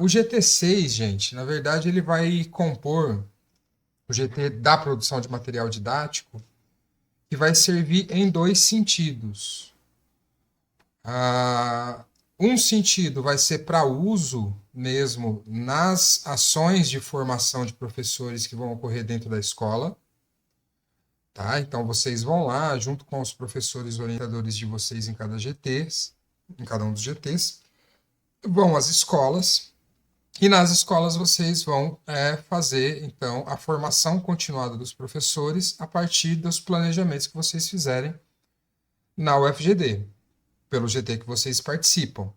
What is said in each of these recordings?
O GT6, gente, na verdade, ele vai compor o GT da produção de material didático, que vai servir em dois sentidos. Ah, um sentido vai ser para uso mesmo nas ações de formação de professores que vão ocorrer dentro da escola. Tá? Então vocês vão lá, junto com os professores orientadores de vocês em cada GTs, em cada um dos GTs, vão às escolas, e nas escolas vocês vão fazer, então, a formação continuada dos professores a partir dos planejamentos que vocês fizerem na UFGD, pelo GT que vocês participam.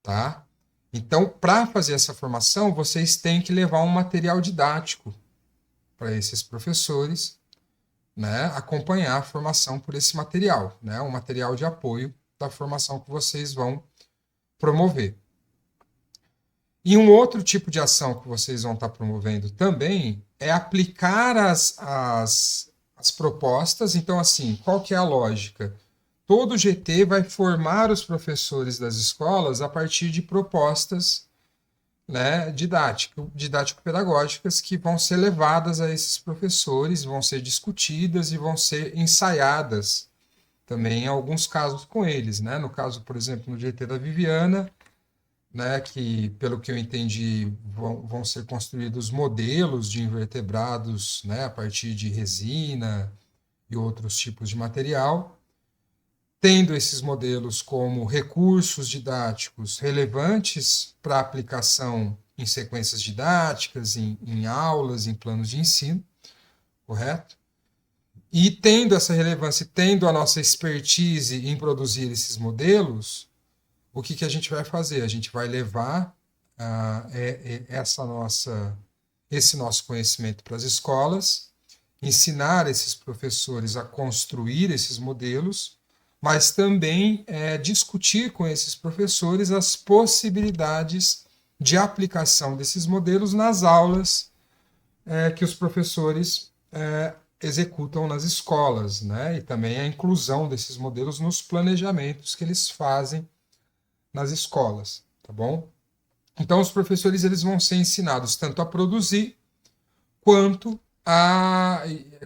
Tá? Então, para fazer essa formação, vocês têm que levar um material didático para esses professores, né, acompanhar a formação por esse material, né, um material de apoio da formação que vocês vão promover. E um outro tipo de ação que vocês vão estar promovendo também é aplicar as propostas. Então, assim, qual que é a lógica? Todo GT vai formar os professores das escolas a partir de propostas, né, didático-pedagógicas que vão ser levadas a esses professores, vão ser discutidas e vão ser ensaiadas também em alguns casos com eles, né? No caso, por exemplo, no GT da Viviana, né, que pelo que eu entendi vão ser construídos modelos de invertebrados, né, a partir de resina e outros tipos de material, tendo esses modelos como recursos didáticos relevantes para aplicação em sequências didáticas, em aulas, em planos de ensino, correto? E tendo essa relevância, tendo a nossa expertise em produzir esses modelos, o que a gente vai fazer? A gente vai levar esse nosso conhecimento para as escolas, ensinar esses professores a construir esses modelos, mas também discutir com esses professores as possibilidades de aplicação desses modelos nas aulas que os professores executam nas escolas, né? E também a inclusão desses modelos nos planejamentos que eles fazem nas escolas, tá bom? Então os professores eles vão ser ensinados tanto a produzir quanto a,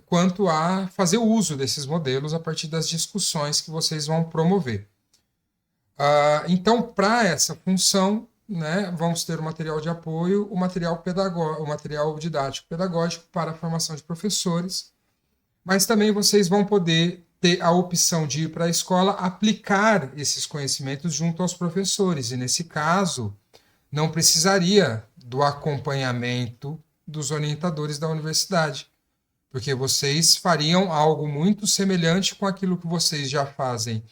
quanto a fazer uso desses modelos a partir das discussões que vocês vão promover. Então, para essa função, né, vamos ter o material de apoio, o material didático pedagógico para a formação de professores, mas também vocês vão poder ter a opção de ir para a escola aplicar esses conhecimentos junto aos professores, e nesse caso, não precisaria do acompanhamento dos orientadores da universidade, porque vocês fariam algo muito semelhante com aquilo que vocês já fazem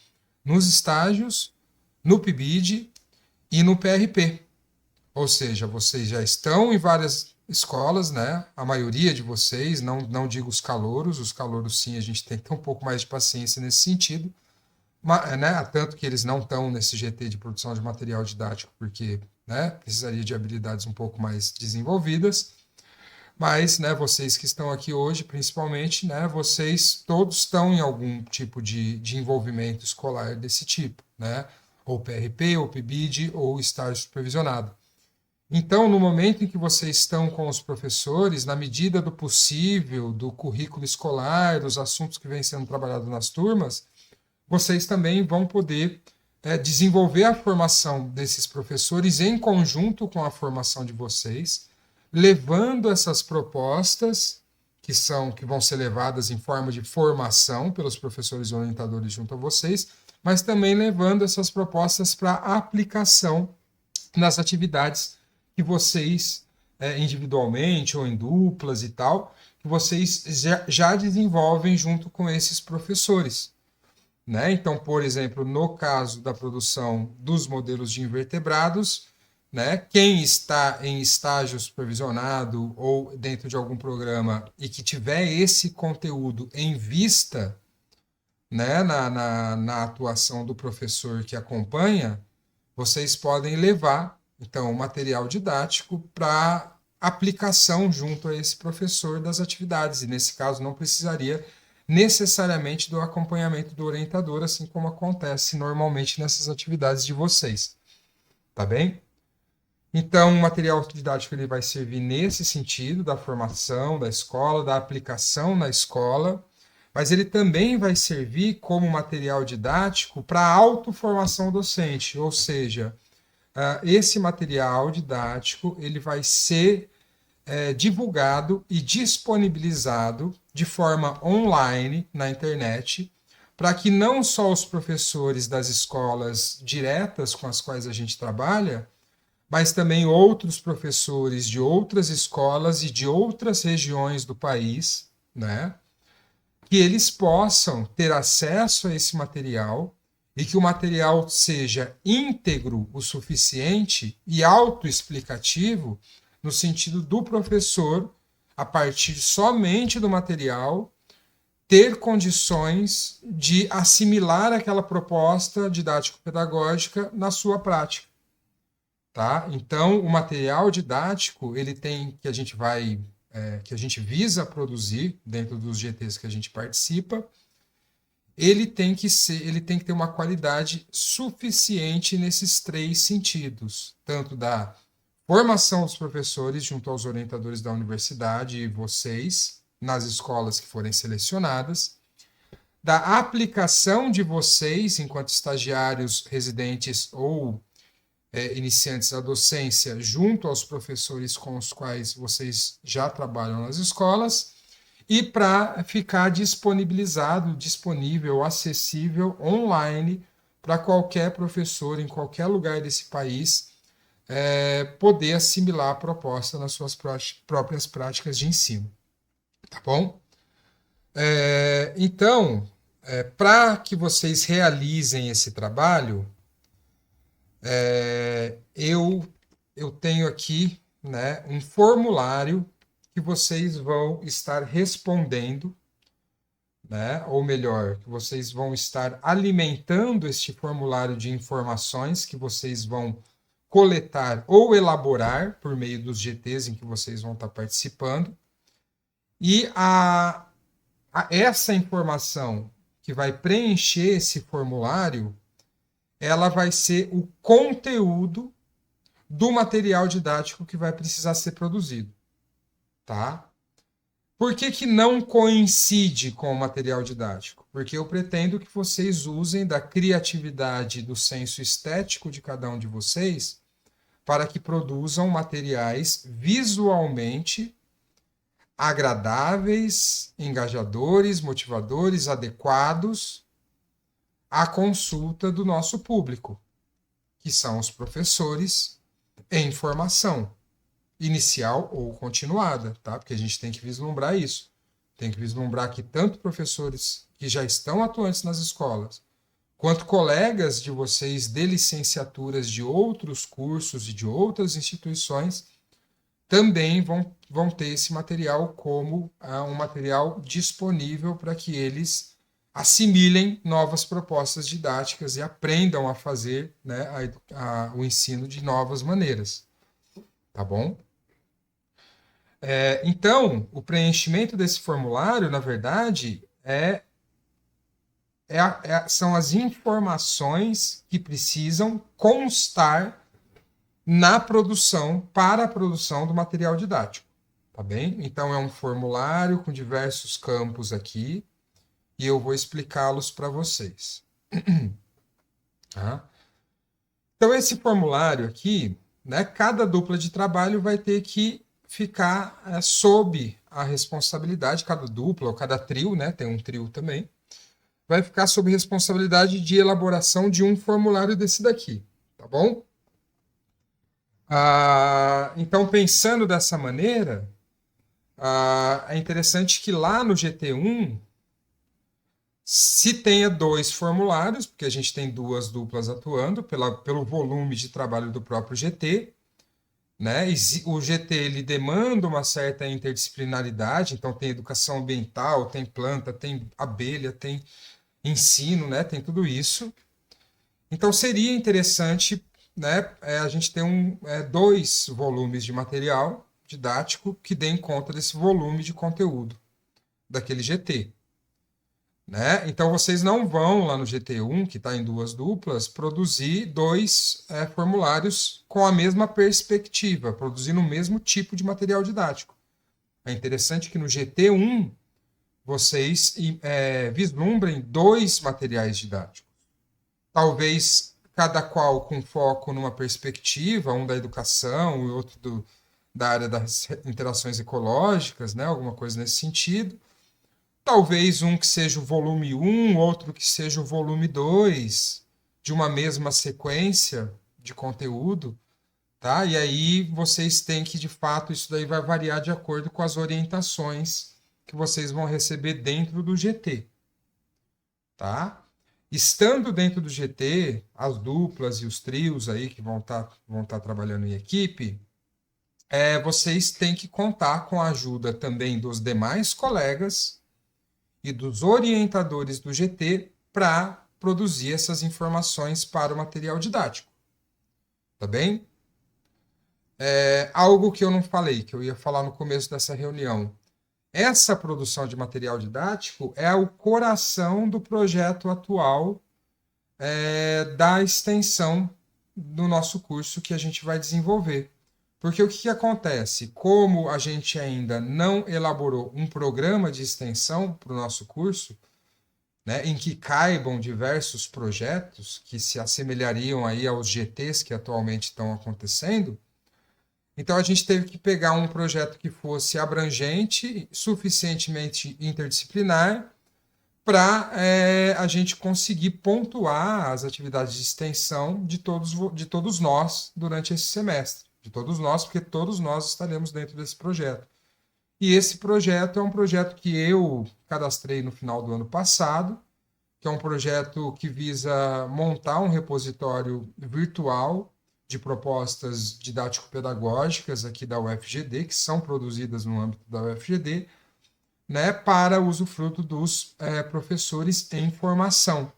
nos estágios, no PIBID e no PRP. Ou seja, vocês já estão em várias escolas, né? A maioria de vocês, não digo os calouros sim, a gente tem que ter um pouco mais de paciência nesse sentido, mas, né? Tanto que eles não estão nesse GT de produção de material didático, porque, né, precisaria de habilidades um pouco mais desenvolvidas. Mas, né, vocês que estão aqui hoje, principalmente, né, vocês todos estão em algum tipo de envolvimento escolar desse tipo, né? Ou PRP, ou PIBID, ou estágio supervisionado. Então, no momento em que vocês estão com os professores, na medida do possível, do currículo escolar, dos assuntos que vêm sendo trabalhados nas turmas, vocês também vão poder desenvolver a formação desses professores em conjunto com a formação de vocês, levando essas propostas que vão ser levadas em forma de formação pelos professores e orientadores junto a vocês, mas também levando essas propostas para aplicação nas atividades que vocês, individualmente ou em duplas e tal, que vocês já desenvolvem junto com esses professores. Né? Então, por exemplo, no caso da produção dos modelos de invertebrados, né, quem está em estágio supervisionado ou dentro de algum programa e que tiver esse conteúdo em vista, né, na atuação do professor que acompanha, vocês podem levar, então, o material didático para aplicação junto a esse professor das atividades. E, nesse caso, não precisaria necessariamente do acompanhamento do orientador, assim como acontece normalmente nessas atividades de vocês. Tá bem? Então, o material didático ele vai servir nesse sentido, da formação da escola, da aplicação na escola, mas ele também vai servir como material didático para a autoformação docente, ou seja, esse material didático ele vai ser divulgado e disponibilizado de forma online na internet, para que não só os professores das escolas diretas com as quais a gente trabalha, mas também outros professores de outras escolas e de outras regiões do país, né, que eles possam ter acesso a esse material e que o material seja íntegro o suficiente e autoexplicativo no sentido do professor, a partir somente do material, ter condições de assimilar aquela proposta didático-pedagógica na sua prática. Tá? Então, o material didático, ele tem que a gente vai, que a gente visa produzir dentro dos GTs que a gente participa, ele tem que ter uma qualidade suficiente nesses três sentidos, tanto da formação dos professores junto aos orientadores da universidade e vocês nas escolas que forem selecionadas, da aplicação de vocês enquanto estagiários, residentes ou iniciantes da docência junto aos professores com os quais vocês já trabalham nas escolas e para ficar disponibilizado, disponível, acessível online para qualquer professor em qualquer lugar desse país poder assimilar a proposta nas suas próprias práticas de ensino. Tá bom? Então, para que vocês realizem esse trabalho, eu tenho aqui, né, um formulário que vocês vão estar respondendo, né, ou melhor, que vocês vão estar alimentando este formulário de informações que vocês vão coletar ou elaborar por meio dos GTs em que vocês vão estar participando. E essa informação que vai preencher esse formulário, ela vai ser o conteúdo do material didático que vai precisar ser produzido. Tá? Por que não coincide com o material didático? Porque eu pretendo que vocês usem da criatividade, do senso estético de cada um de vocês para que produzam materiais visualmente agradáveis, engajadores, motivadores, adequados à consulta do nosso público, que são os professores em formação inicial ou continuada, tá? Porque a gente tem que vislumbrar isso. Tem que vislumbrar que tanto professores que já estão atuantes nas escolas, quanto colegas de vocês de licenciaturas de outros cursos e de outras instituições também vão ter esse material como um material disponível para que eles assimilem novas propostas didáticas e aprendam a fazer, né, o ensino de novas maneiras. Tá bom? Então, o preenchimento desse formulário, na verdade, são as informações que precisam constar na produção, para a produção do material didático. Tá bem? Então, é um formulário com diversos campos aqui e eu vou explicá-los para vocês. Tá? Então, esse formulário aqui, né, cada dupla de trabalho vai ter que ficar sob a responsabilidade, cada dupla ou cada trio, né, tem um trio também, vai ficar sob responsabilidade de elaboração de um formulário desse daqui, tá bom? Então, pensando dessa maneira, é interessante que lá no GT1 se tenha 2 formulários, porque a gente tem 2 duplas atuando pelo volume de trabalho do próprio GT, né? O GT ele demanda uma certa interdisciplinaridade, então tem educação ambiental, tem planta, tem abelha, tem ensino, né? Tem tudo isso. Então seria interessante, né, a gente ter 2 volumes de material didático que deem conta desse volume de conteúdo daquele GT. né? Então, vocês não vão lá no GT1, que está em duas duplas, produzir dois formulários com a mesma perspectiva, produzindo o mesmo tipo de material didático. É interessante que no GT1 vocês vislumbrem dois materiais didáticos. Talvez cada qual com foco numa perspectiva, um da educação e outro da área das interações ecológicas, né? Alguma coisa nesse sentido. Talvez um que seja o volume 1, outro que seja o volume 2, de uma mesma sequência de conteúdo, tá? E aí vocês têm que, de fato, isso daí vai variar de acordo com as orientações que vocês vão receber dentro do GT, tá? Estando dentro do GT, as duplas e os trios aí que vão tá trabalhando em equipe, vocês têm que contar com a ajuda também dos demais colegas e dos orientadores do GT para produzir essas informações para o material didático. Tá bem? Algo que eu não falei, que eu ia falar no começo dessa reunião. Essa produção de material didático é o coração do projeto atual da extensão do nosso curso que a gente vai desenvolver. Porque o que acontece? Como a gente ainda não elaborou um programa de extensão para o nosso curso, né, em que caibam diversos projetos que se assemelhariam aí aos GTs que atualmente estão acontecendo, então a gente teve que pegar um projeto que fosse abrangente, suficientemente interdisciplinar, para a gente conseguir pontuar as atividades de extensão de todos nós durante esse semestre. De todos nós, porque todos nós estaremos dentro desse projeto. E esse projeto é um projeto que eu cadastrei no final do ano passado, que é um projeto que visa montar um repositório virtual de propostas didático-pedagógicas aqui da UFGD, que são produzidas no âmbito da UFGD, né, para usufruto dos professores em formação.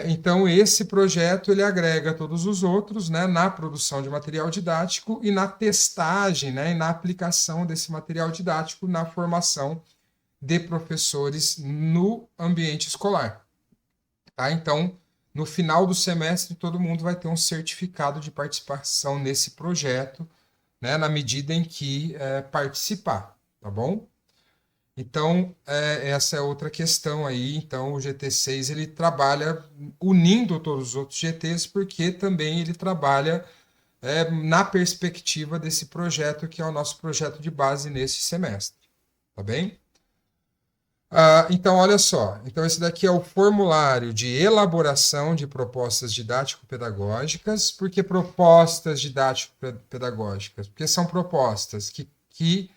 Então, esse projeto ele agrega todos os outros, né, na produção de material didático e na testagem, né, e na aplicação desse material didático na formação de professores no ambiente escolar. Tá? Então, no final do semestre, todo mundo vai ter um certificado de participação nesse projeto, né, na medida em que participar, tá bom? Então, essa é outra questão aí. Então, o GT6 ele trabalha unindo todos os outros GTs, porque também ele trabalha na perspectiva desse projeto, que é o nosso projeto de base nesse semestre. Tá bem? Então, olha só. Então, esse daqui é o formulário de elaboração de propostas didático-pedagógicas. Por que propostas didático-pedagógicas? Porque são propostas que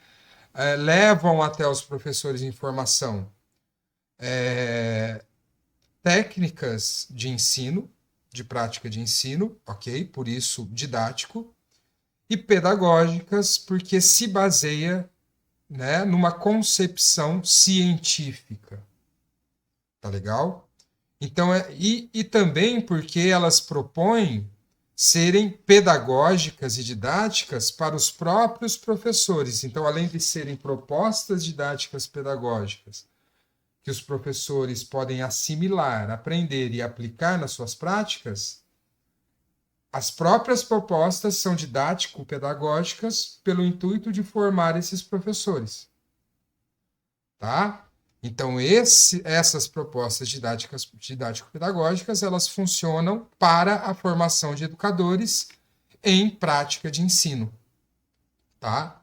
levam até os professores informação técnicas de ensino, de prática de ensino, ok? Por isso, didático. E pedagógicas, porque se baseia, né, numa concepção científica. Tá legal? Então, e também porque elas propõem serem pedagógicas e didáticas para os próprios professores. Então, além de serem propostas didáticas pedagógicas que os professores podem assimilar, aprender e aplicar nas suas práticas, as próprias propostas são didático-pedagógicas pelo intuito de formar esses professores. Tá? Então, essas propostas didático-pedagógicas, elas funcionam para a formação de educadores em prática de ensino. Tá?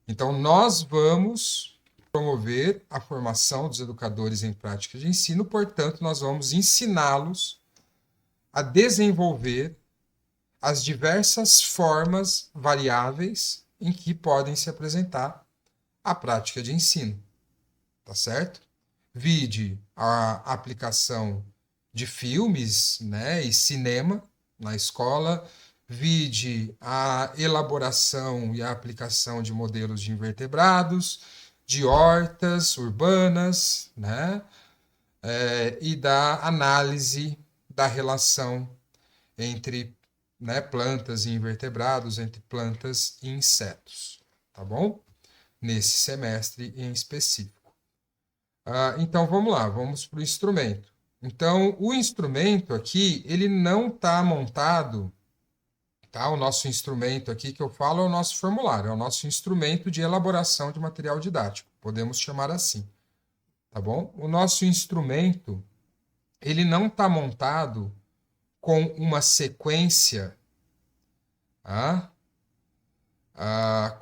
Então, nós vamos promover a formação dos educadores em prática de ensino, portanto, nós vamos ensiná-los a desenvolver as diversas formas variáveis em que podem se apresentar a prática de ensino. Tá certo? Vide a aplicação de filmes, né, e cinema na escola, vide a elaboração e a aplicação de modelos de invertebrados, de hortas urbanas, né, e da análise da relação entre, né, plantas e invertebrados, entre plantas e insetos, tá bom? Nesse semestre em específico. Então vamos lá, vamos para o instrumento. Então, o instrumento aqui, ele não está montado, tá? O nosso instrumento aqui que eu falo é o nosso formulário, é o nosso instrumento de elaboração de material didático, podemos chamar assim, tá bom? O nosso instrumento, ele não está montado com uma sequência, tá?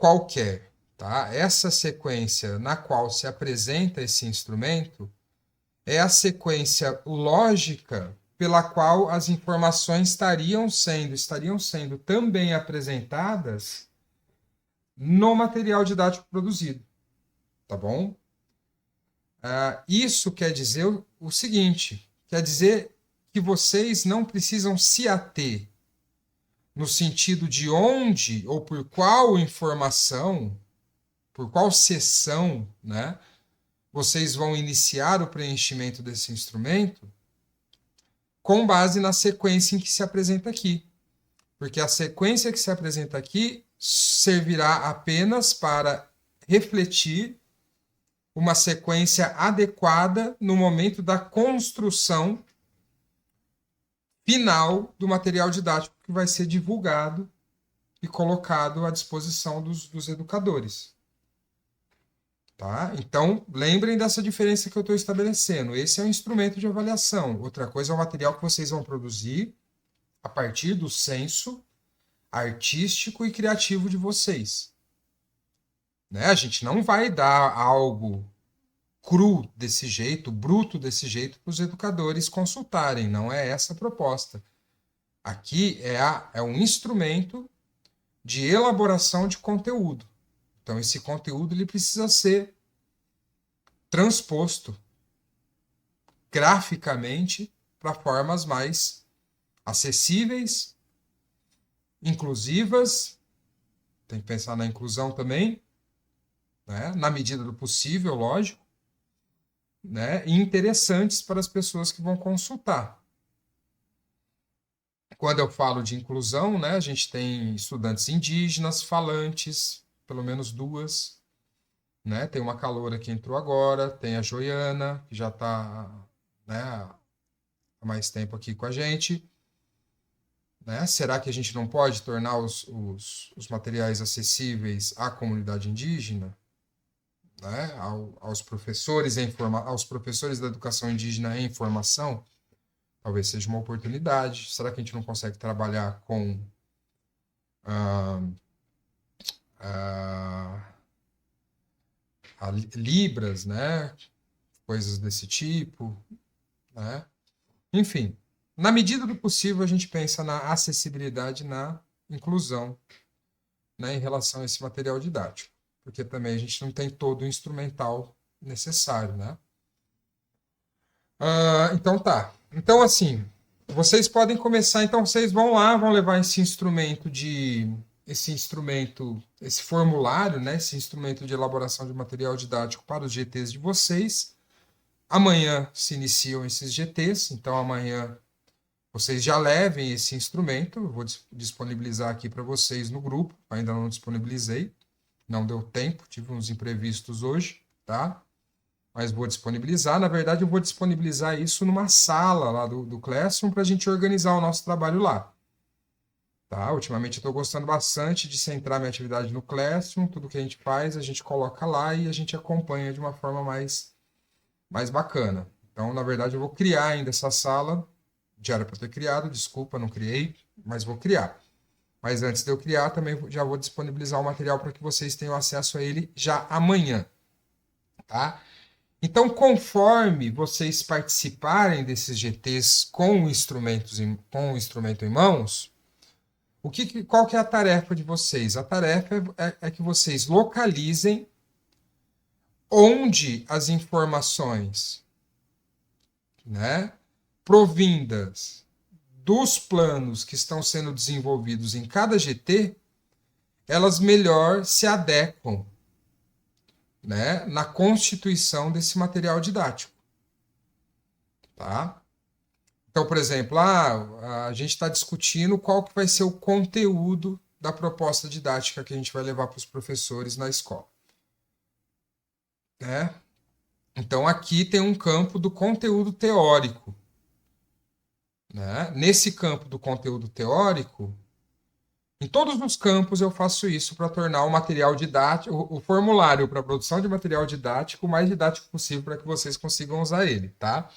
Qualquer, tá? Essa sequência na qual se apresenta esse instrumento é a sequência lógica pela qual as informações estariam sendo também apresentadas no material didático produzido, tá bom? Isso quer dizer o seguinte, quer dizer que vocês não precisam se ater no sentido de onde ou por qual informação, por qual seção, né, vocês vão iniciar o preenchimento desse instrumento com base na sequência em que se apresenta aqui. Porque a sequência que se apresenta aqui servirá apenas para refletir uma sequência adequada no momento da construção final do material didático que vai ser divulgado e colocado à disposição dos educadores. Tá? Então, lembrem dessa diferença que eu estou estabelecendo. Esse é um instrumento de avaliação. Outra coisa é o material que vocês vão produzir a partir do senso artístico e criativo de vocês. Né? A gente não vai dar algo cru desse jeito, bruto desse jeito, para os educadores consultarem. Não é essa a proposta. Aqui é um instrumento de elaboração de conteúdo. Então, esse conteúdo ele precisa ser transposto graficamente para formas mais acessíveis, inclusivas, tem que pensar na inclusão também, né? Na medida do possível, lógico, né? E interessantes para as pessoas que vão consultar. Quando eu falo de inclusão, né, a gente tem estudantes indígenas, falantes, pelo menos duas, né? Tem uma caloura que entrou agora, tem a Joiana, que já está, né, há mais tempo aqui com a gente. Né? Será que a gente não pode tornar os materiais acessíveis à comunidade indígena? Né? Aos professores aos professores da educação indígena em formação? Talvez seja uma oportunidade. Será que a gente não consegue trabalhar com Libras, né? Coisas desse tipo, né? Enfim, na medida do possível, a gente pensa na acessibilidade, na inclusão, né, em relação a esse material didático, porque também a gente não tem todo o instrumental necessário, né? Então tá. Então, assim, vocês podem começar, então vocês vão lá, vão levar esse formulário, né, esse instrumento de elaboração de material didático para os GTs de vocês. Amanhã se iniciam esses GTs, então amanhã vocês já levem esse instrumento, eu vou disponibilizar aqui para vocês no grupo, ainda não disponibilizei, não deu tempo, tive uns imprevistos hoje, tá? Mas vou disponibilizar. Na verdade, eu vou disponibilizar isso numa sala lá do Classroom para a gente organizar o nosso trabalho lá. Tá? Ultimamente eu estou gostando bastante de centrar minha atividade no Classroom, tudo que a gente faz, a gente coloca lá e a gente acompanha de uma forma mais bacana. Então, na verdade, eu vou criar ainda essa sala. Já era para ter criado, desculpa, não criei, mas vou criar. Mas antes de eu criar, também já vou disponibilizar o material para que vocês tenham acesso a ele já amanhã. Tá? Então, conforme vocês participarem desses GTs com o instrumento em mãos, qual que é a tarefa de vocês? A tarefa é que vocês localizem onde as informações, né, provindas dos planos que estão sendo desenvolvidos em cada GT, elas melhor se adequam, né, na constituição desse material didático. Tá? Então, por exemplo, a gente está discutindo qual que vai ser o conteúdo da proposta didática que a gente vai levar para os professores na escola. Né? Então, aqui tem um campo do conteúdo teórico, né? Nesse campo do conteúdo teórico, em todos os campos eu faço isso para tornar o material didático, o formulário para a produção de material didático o mais didático possível para que vocês consigam usar ele, tá?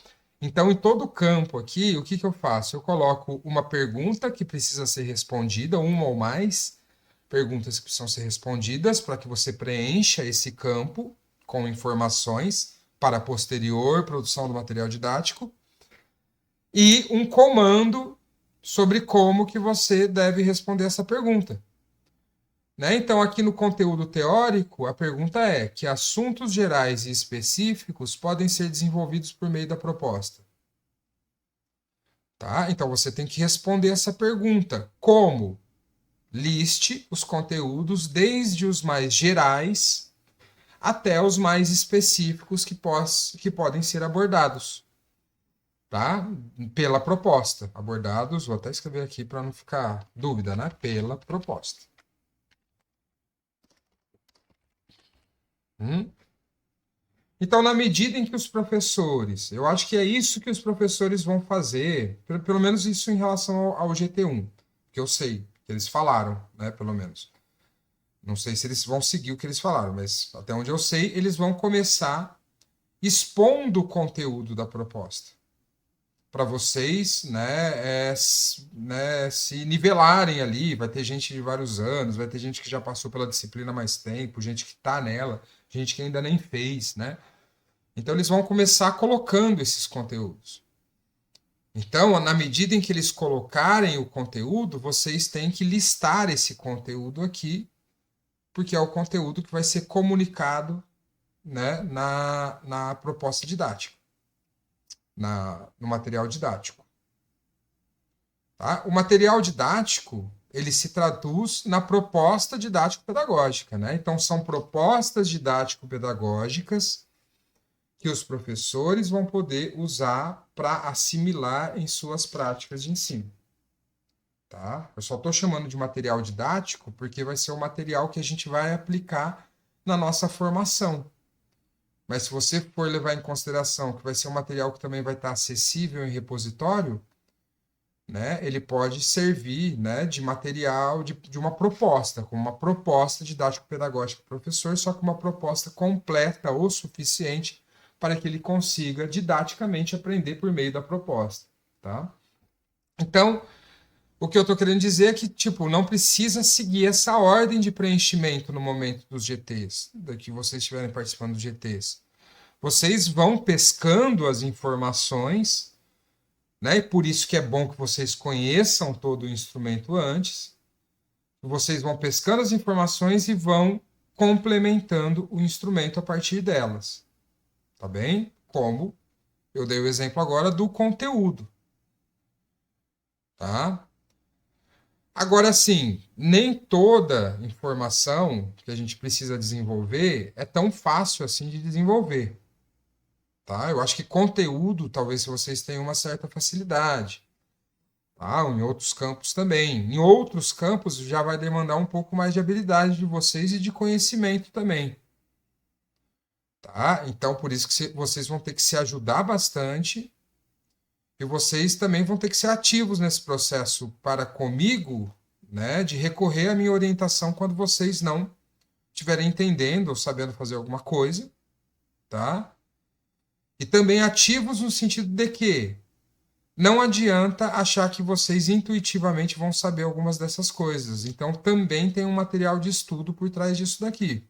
Então, em todo campo aqui, o que eu faço? Eu coloco uma pergunta que precisa ser respondida, uma ou mais perguntas que precisam ser respondidas para que você preencha esse campo com informações para a posterior produção do material didático e um comando sobre como que você deve responder essa pergunta. Né? Então, aqui no conteúdo teórico, a pergunta é: que assuntos gerais e específicos podem ser desenvolvidos por meio da proposta? Tá? Então, você tem que responder essa pergunta. Como? Liste os conteúdos desde os mais gerais até os mais específicos que podem ser abordados. Tá? Pela proposta. Abordados, vou até escrever aqui para não ficar dúvida, né? Pela proposta. Então, na medida em que os professores, eu acho que é isso que os professores vão fazer, pelo menos isso em relação ao GT1, que eu sei, que eles falaram, né? Pelo menos. Não sei se eles vão seguir o que eles falaram, mas até onde eu sei, eles vão começar expondo o conteúdo da proposta. Para vocês, né, se nivelarem ali. Vai ter gente de vários anos, vai ter gente que já passou pela disciplina há mais tempo, gente que está nela, gente que ainda nem fez, né? Então eles vão começar colocando esses conteúdos. Então, na medida em que eles colocarem o conteúdo, vocês têm que listar esse conteúdo aqui, porque é o conteúdo que vai ser comunicado, né, na proposta didática, no material didático. Tá? O material didático, ele se traduz na proposta didático-pedagógica. Né? Então, são propostas didático-pedagógicas que os professores vão poder usar para assimilar em suas práticas de ensino. Tá? Eu só estou chamando de material didático porque vai ser o material que a gente vai aplicar na nossa formação. Mas se você for levar em consideração que vai ser um material que também vai estar acessível em repositório, né, ele pode servir, né, de material de uma proposta, como uma proposta didático-pedagógica para o professor, só que uma proposta completa o suficiente para que ele consiga didaticamente aprender por meio da proposta. Tá? Então, o que eu estou querendo dizer é que, tipo, não precisa seguir essa ordem de preenchimento no momento dos GTs, que vocês estiverem participando dos GTs. Vocês vão pescando as informações, né? E por isso que é bom que vocês conheçam todo o instrumento antes. Vocês vão pescando as informações e vão complementando o instrumento a partir delas. Tá bem? Como eu dei o exemplo agora do conteúdo. Tá? Agora, sim, nem toda informação que a gente precisa desenvolver é tão fácil assim de desenvolver. Tá? Eu acho que conteúdo, talvez vocês tenham uma certa facilidade. Tá? Em outros campos também. Em outros campos já vai demandar um pouco mais de habilidade de vocês e de conhecimento também. Tá? Então, por isso que vocês vão ter que se ajudar bastante e vocês também vão ter que ser ativos nesse processo para comigo, né, de recorrer à minha orientação quando vocês não estiverem entendendo ou sabendo fazer alguma coisa, tá? E também ativos no sentido de que não adianta achar que vocês intuitivamente vão saber algumas dessas coisas. Então também tem um material de estudo por trás disso daqui.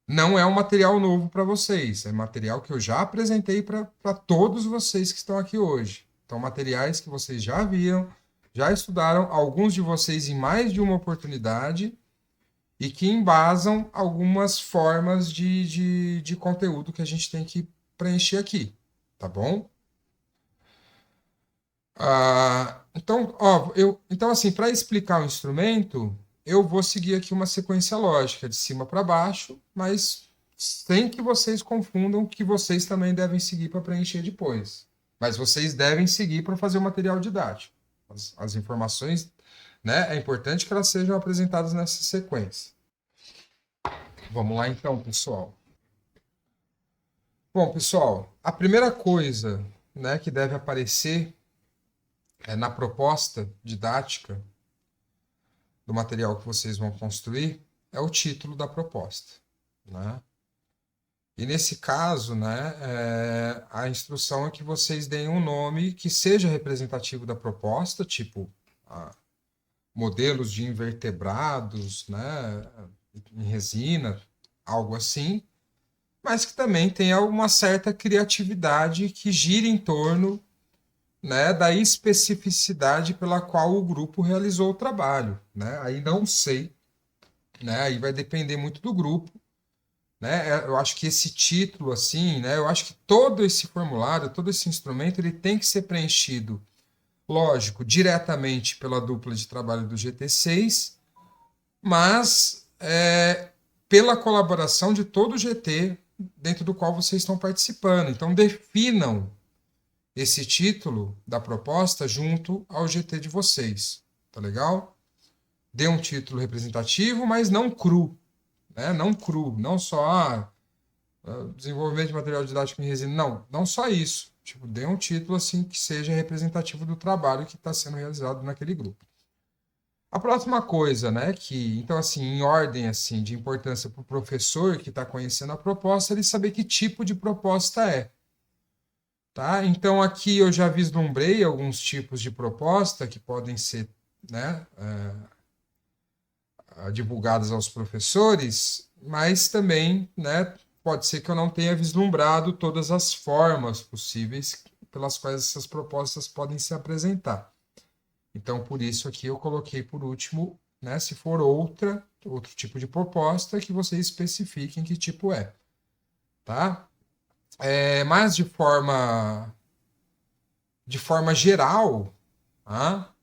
Não é um material novo para vocês, é material que eu já apresentei para todos vocês que estão aqui hoje. Então, materiais que vocês já viram, já estudaram, alguns de vocês em mais de uma oportunidade, e que embasam algumas formas de conteúdo que a gente tem que preencher aqui, tá bom? Então, ó, então assim, para explicar o instrumento, eu vou seguir aqui uma sequência lógica de cima para baixo, mas sem que vocês confundam que vocês também devem seguir para preencher depois. Mas vocês devem seguir para fazer o material didático. As informações, né, é importante que elas sejam apresentadas nessa sequência. Vamos lá então, pessoal. Bom, pessoal, a primeira coisa, né, que deve aparecer na proposta didática do material que vocês vão construir é o título da proposta, né? E nesse caso, né, a instrução é que vocês deem um nome que seja representativo da proposta, tipo modelos de invertebrados, né, em resina, algo assim, mas que também tenha uma certa criatividade que gire em torno, né, da especificidade pela qual o grupo realizou o trabalho, né? Aí não sei, né? Aí vai depender muito do grupo, né? Eu acho que esse título assim, né? Eu acho que todo esse formulário, todo esse instrumento, ele tem que ser preenchido, lógico, diretamente pela dupla de trabalho do GT6, mas pela colaboração de todo o GT dentro do qual vocês estão participando. Então definam esse título da proposta junto ao GT de vocês, tá legal? Dê um título representativo, mas não cru, né? Não cru, não só desenvolvimento de material didático em resina, não só isso. Tipo, dê um título assim que seja representativo do trabalho que está sendo realizado naquele grupo. A próxima coisa, né, que então assim, em ordem assim de importância para o professor que está conhecendo a proposta, ele saber que tipo de proposta é. Tá? Então aqui eu já vislumbrei alguns tipos de proposta que podem ser, né, divulgadas aos professores, mas também, né, pode ser que eu não tenha vislumbrado todas as formas possíveis pelas quais essas propostas podem se apresentar. Então, por isso aqui eu coloquei por último, né, se for outro tipo de proposta, que vocês especifiquem que tipo é. Tá? Mas de forma geral, tá?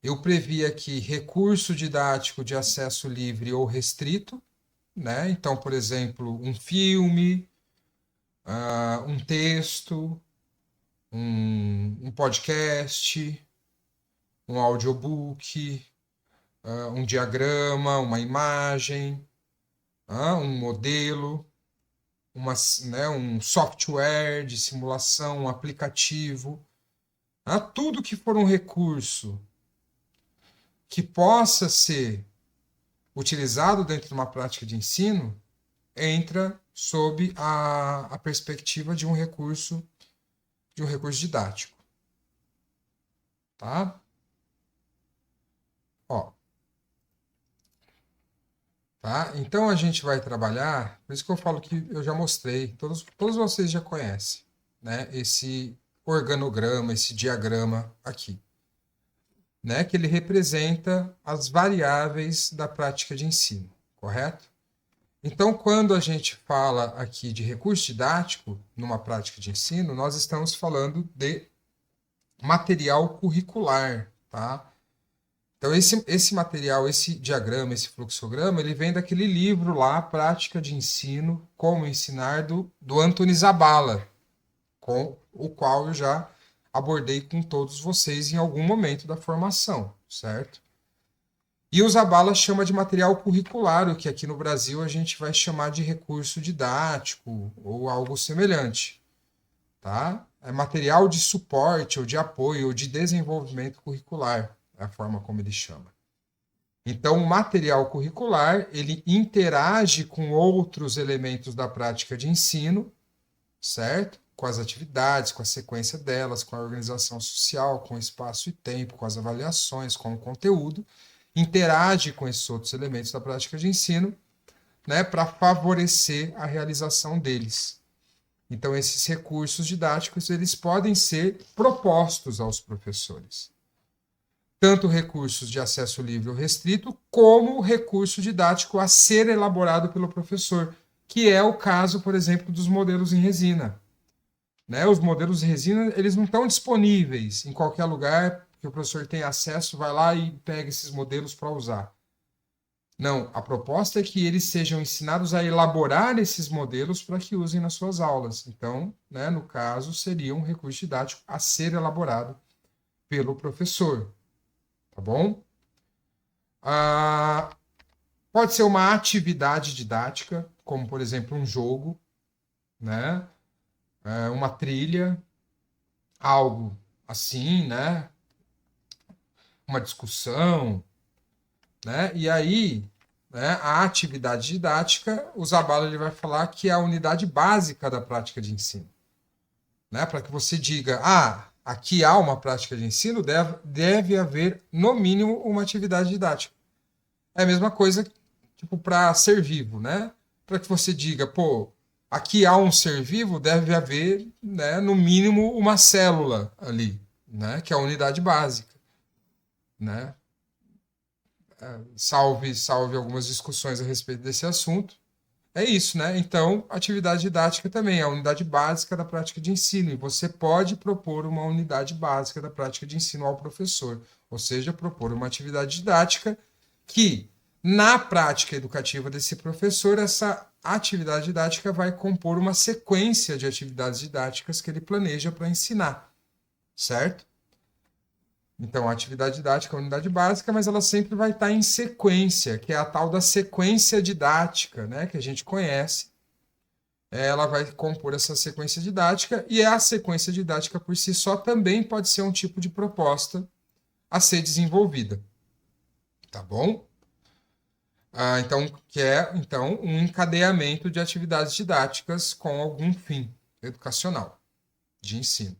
Eu previ aqui recurso didático de acesso livre ou restrito, né? Então, por exemplo, um filme, um texto, um podcast, um audiobook, um diagrama, uma imagem, um modelo, né, um software de simulação, um aplicativo, tudo que for um recurso que possa ser utilizado dentro de uma prática de ensino, entra sob a perspectiva de um recurso didático. Tá? Ó, tá? Então a gente vai trabalhar, por isso que eu falo que eu já mostrei, todos vocês já conhecem, né? Esse organograma, esse diagrama aqui, né? Que ele representa as variáveis da prática de ensino, correto? Então, quando a gente fala aqui de recurso didático numa prática de ensino, nós estamos falando de material curricular, tá? Então, esse material, esse diagrama, esse fluxograma, ele vem daquele livro lá, Prática de Ensino, Como Ensinar, do Anthony Zabala, com o qual eu já abordei com todos vocês em algum momento da formação, certo? E o Zabala chama de material curricular, o que aqui no Brasil a gente vai chamar de recurso didático ou algo semelhante, tá? É material de suporte ou de apoio ou de desenvolvimento curricular, é a forma como ele chama. Então, o material curricular, ele interage com outros elementos da prática de ensino, certo? Com as atividades, com a sequência delas, com a organização social, com o espaço e tempo, com as avaliações, com o conteúdo, interage com esses outros elementos da prática de ensino, né, para favorecer a realização deles. Então, esses recursos didáticos, eles podem ser propostos aos professores. Tanto recursos de acesso livre ou restrito, como recurso didático a ser elaborado pelo professor, que é o caso, por exemplo, dos modelos em resina. Né? Os modelos em resina, eles não estão disponíveis em qualquer lugar que o professor tenha acesso, vai lá e pega esses modelos para usar. Não, a proposta é que eles sejam ensinados a elaborar esses modelos para que usem nas suas aulas. Então, né, no caso, seria um recurso didático a ser elaborado pelo professor. Tá bom? Pode ser uma atividade didática, como, por exemplo, um jogo, né? uma trilha, algo assim, né? Uma discussão, né? E aí, né, a atividade didática, o Zabala ele vai falar que é a unidade básica da prática de ensino, né? Para que você diga, aqui há uma prática de ensino, deve haver, no mínimo, uma atividade didática. É a mesma coisa, tipo, para ser vivo, né? Para que você diga, pô, aqui há um ser vivo, deve haver, né, no mínimo, uma célula ali, né? Que é a unidade básica, né? Salve algumas discussões a respeito desse assunto. É isso, né? Então, atividade didática também é a unidade básica da prática de ensino. E você pode propor uma unidade básica da prática de ensino ao professor. Ou seja, propor uma atividade didática que, na prática educativa desse professor, essa atividade didática vai compor uma sequência de atividades didáticas que ele planeja para ensinar. Certo? Então, a atividade didática é a unidade básica, mas ela sempre vai estar em sequência, que é a tal da sequência didática, né, que a gente conhece. Ela vai compor essa sequência didática, e a sequência didática por si só também pode ser um tipo de proposta a ser desenvolvida. Tá bom? Então, que é então um encadeamento de atividades didáticas com algum fim educacional, de ensino.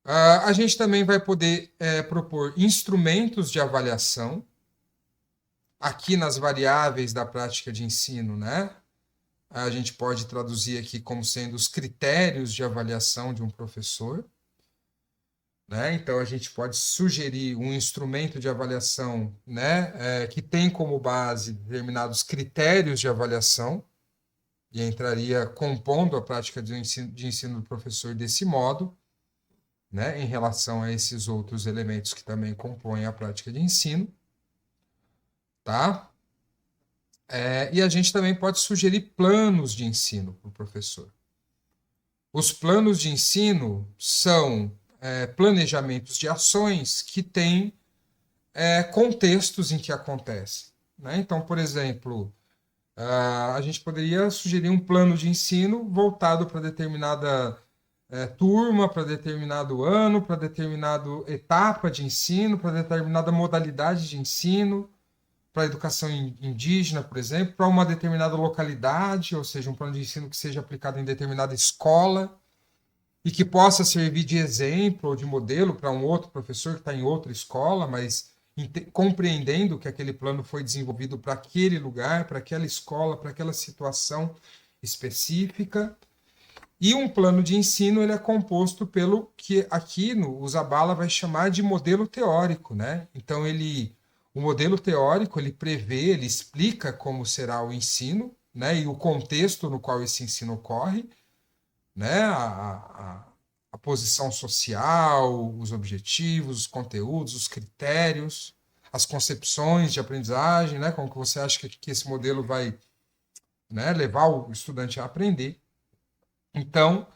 A gente também vai poder propor instrumentos de avaliação aqui nas variáveis da prática de ensino, né? A gente pode traduzir aqui como sendo os critérios de avaliação de um professor, né? Então a gente pode sugerir um instrumento de avaliação, né, que tem como base determinados critérios de avaliação e entraria compondo a prática de ensino do professor desse modo, né, em relação a esses outros elementos que também compõem a prática de ensino, tá? E a gente também pode sugerir planos de ensino para o professor. Os planos de ensino são planejamentos de ações que têm contextos em que acontecem, né? Então, por exemplo, a gente poderia sugerir um plano de ensino voltado para determinada turma, para determinado ano, para determinada etapa de ensino, para determinada modalidade de ensino, para a educação indígena, por exemplo, para uma determinada localidade, ou seja, um plano de ensino que seja aplicado em determinada escola e que possa servir de exemplo ou de modelo para um outro professor que está em outra escola, mas compreendendo que aquele plano foi desenvolvido para aquele lugar, para aquela escola, para aquela situação específica. E um plano de ensino ele é composto pelo que aqui o Zabala vai chamar de modelo teórico, né? Então o modelo teórico ele prevê, ele explica como será o ensino, né? E o contexto no qual esse ensino ocorre, né? A posição social, os objetivos, os conteúdos, os critérios, as concepções de aprendizagem, né? Como que você acha que esse modelo vai, né, levar o estudante a aprender. Então,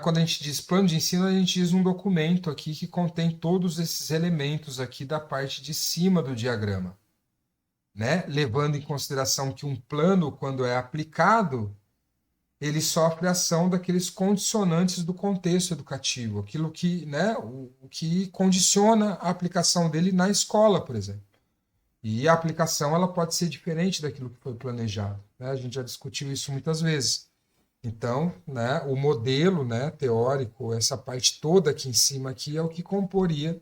quando a gente diz plano de ensino, a gente diz um documento aqui que contém todos esses elementos aqui da parte de cima do diagrama, né? Levando em consideração que um plano, quando é aplicado, ele sofre a ação daqueles condicionantes do contexto educativo, aquilo que, né, o que condiciona a aplicação dele na escola, por exemplo. E a aplicação ela pode ser diferente daquilo que foi planejado, né? A gente já discutiu isso muitas vezes. Então, né, o modelo, né, teórico, essa parte toda aqui em cima aqui é o que comporia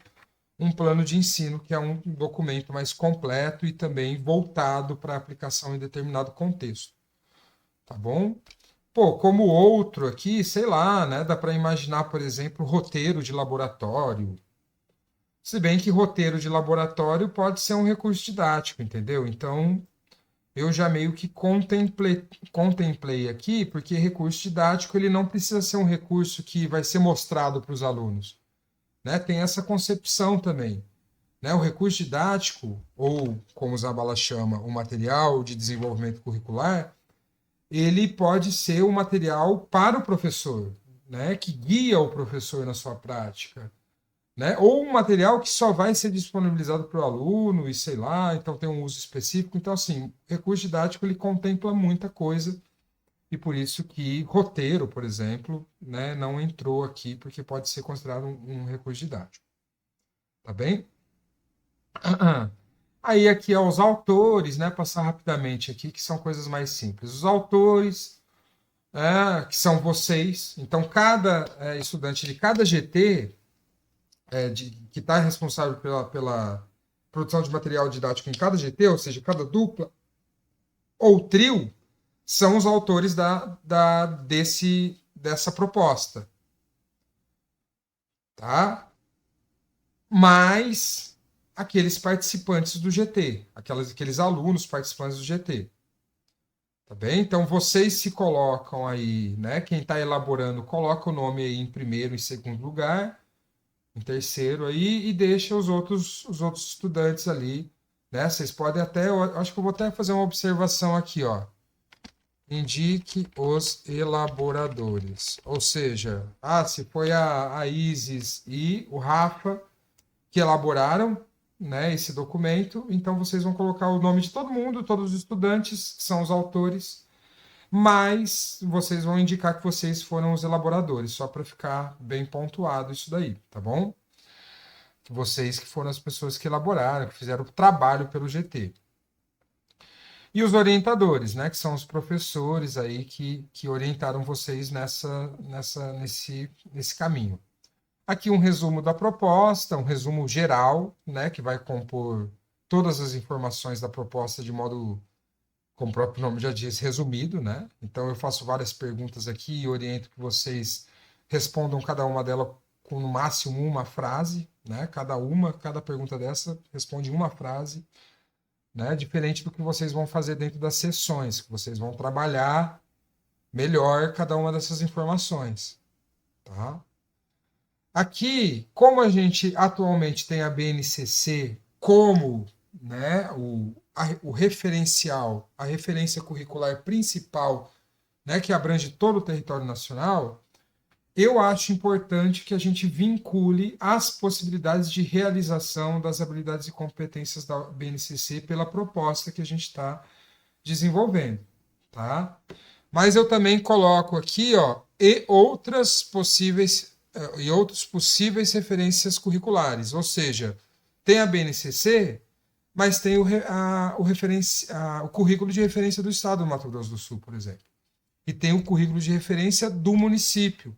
um plano de ensino, que é um documento mais completo e também voltado para a aplicação em determinado contexto. Tá bom? Pô, como outro aqui, sei lá, né, dá para imaginar, por exemplo, roteiro de laboratório. Se bem que roteiro de laboratório pode ser um recurso didático, entendeu? Então, eu já meio que contemplei aqui, porque recurso didático ele não precisa ser um recurso que vai ser mostrado para os alunos, né? Tem essa concepção também, né? O recurso didático, ou como o Zabala chama, o material de desenvolvimento curricular, ele pode ser um material para o professor, né? Que guia o professor na sua prática, né? Ou um material que só vai ser disponibilizado para o aluno e sei lá, então tem um uso específico. Então, assim, o recurso didático ele contempla muita coisa e por isso que roteiro, por exemplo, né, não entrou aqui, porque pode ser considerado um recurso didático. Tá bem? Aí aqui aos autores, né, passar rapidamente aqui, que são coisas mais simples. Os autores, que são vocês. Então, cada estudante de cada GT, que está responsável pela produção de material didático em cada GT, ou seja, cada dupla ou trio, são os autores dessa proposta. Tá? Mas aqueles participantes do GT, aqueles alunos participantes do GT. Tá bem? Então vocês se colocam aí, né? Quem está elaborando coloca o nome aí em primeiro, em segundo lugar, em terceiro aí e deixa os outros estudantes ali, né? Vocês podem até, eu acho que eu vou até fazer uma observação aqui, ó. Indique os elaboradores. Ou seja, se foi a Isis e o Rafa que elaboraram, né, esse documento, então vocês vão colocar o nome de todo mundo, todos os estudantes, que são os autores, mas vocês vão indicar que vocês foram os elaboradores, só para ficar bem pontuado isso daí, tá bom? Que vocês que foram as pessoas que elaboraram, que fizeram o trabalho pelo GT. E os orientadores, né, que são os professores aí que orientaram vocês nesse caminho. Aqui um resumo da proposta, um resumo geral, né, que vai compor todas as informações da proposta de modo, como o próprio nome já diz, resumido, né? Então eu faço várias perguntas aqui e oriento que vocês respondam cada uma delas com no máximo uma frase, né? Cada pergunta dessa responde uma frase, né? Diferente do que vocês vão fazer dentro das sessões, que vocês vão trabalhar melhor cada uma dessas informações, tá? Aqui, como a gente atualmente tem a BNCC como, né, o referencial, a referência curricular principal, né, que abrange todo o território nacional, eu acho importante que a gente vincule as possibilidades de realização das habilidades e competências da BNCC pela proposta que a gente está desenvolvendo, tá? Mas eu também coloco aqui, ó, e outros possíveis referências curriculares, ou seja, tem a BNCC, mas tem o currículo de referência do Estado do Mato Grosso do Sul, por exemplo, e tem o currículo de referência do município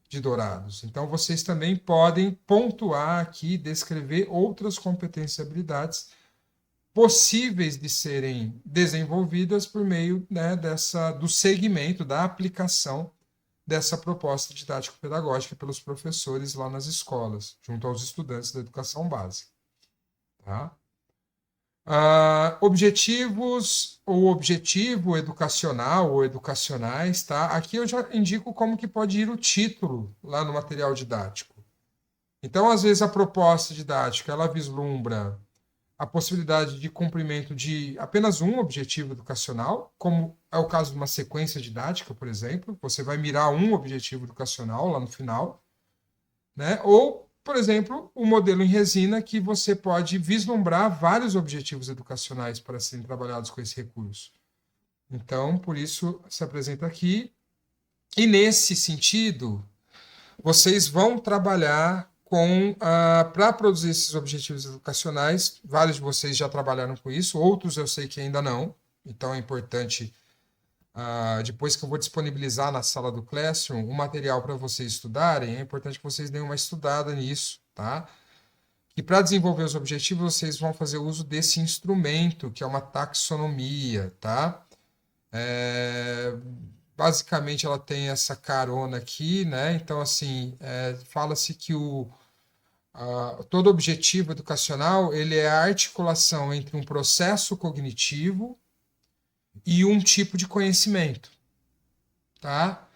de Dourados. Então vocês também podem pontuar aqui, descrever outras competências e habilidades possíveis de serem desenvolvidas por meio, né, do segmento, da aplicação dessa proposta didático-pedagógica pelos professores lá nas escolas, junto aos estudantes da educação básica. Tá? Objetivos ou objetivo educacional ou educacionais, tá? Aqui eu já indico como que pode ir o título lá no material didático. Então, às vezes, a proposta didática, ela vislumbra a possibilidade de cumprimento de apenas um objetivo educacional, como é o caso de uma sequência didática, por exemplo. Você vai mirar um objetivo educacional lá no final, né? Ou, por exemplo, o modelo em resina, que você pode vislumbrar vários objetivos educacionais para serem trabalhados com esse recurso. Então, por isso, se apresenta aqui. E nesse sentido, vocês vão trabalhar para produzir esses objetivos educacionais. Vários de vocês já trabalharam com isso, outros eu sei que ainda não. Então é importante, depois que eu vou disponibilizar na sala do Classroom o material para vocês estudarem, é importante que vocês deem uma estudada nisso, tá? E para desenvolver os objetivos, vocês vão fazer uso desse instrumento, que é uma taxonomia, tá? Basicamente ela tem essa carona aqui, né? Então, assim, fala-se que todo objetivo educacional ele é a articulação entre um processo cognitivo e um tipo de conhecimento, tá?